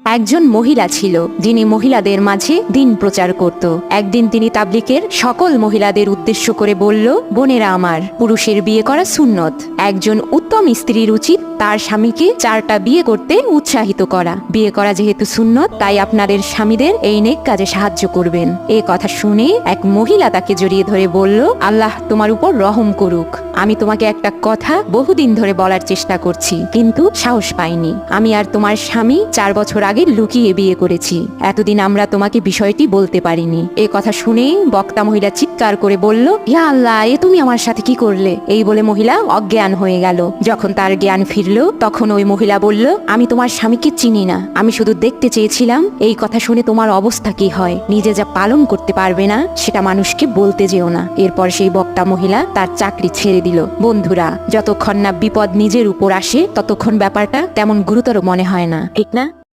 একজন মহিলা ছিল যিনি মহিলাদের মাঝে দিন প্রচার করত। একদিন তিনি তাবলিগের সকল মহিলাদের উদ্দেশ্য করে বলল, বোনেরা আমার, পুরুষের বিয়ে করা সুন্নত। একজন উত্তম স্ত্রীর উচিত তার স্বামীকে 4টা বিয়ে করতে উৎসাহিত করা। বিয়ে করা যেহেতু সুন্নত, তাই আপনাদের স্বামীদের এই নেক কাজে সাহায্য করবেন। এই কথা শুনে এক মহিলা তাকে জড়িয়ে ধরে বলল, আল্লাহ তোমার উপর রহম করুক। আমি তোমাকে একটা কথা বহুদিন ধরে বলার চেষ্টা করছি, কিন্তু সাহস পাইনি। আমি আর তোমার স্বামী 4 বছর আগে লুকিয়ে বিয়ে করেছি। এতদিন আমরা তোমাকে বিষয়টি বলতে পারিনি। এ কথা শুনে বক্তা মহিলা চিৎকার করে বলল, ইয়া আল্লাহ, এ তুমি আমার সাথে কি করলে? এই বলে মহিলা অজ্ঞান হয়ে গেল। যখন তার জ্ঞান ফিরল, তখন ওই মহিলা বলল, আমি তোমার স্বামীকে চিনি না, আমি শুধু দেখতে চেয়েছিলাম এই কথা শুনে তোমার অবস্থা কি হয়। নিজে যা পালন করতে পারবে না, সেটা মানুষকে বলতে যেও না। এরপর সেই বক্তা মহিলা তার চাকরি ছেড়ে দিল। বন্ধুরা, যতক্ষণ না বিপদ নিজের উপর আসে, ততক্ষণ ব্যাপারটা তেমন গুরুতর মনে হয় না, ঠিক না?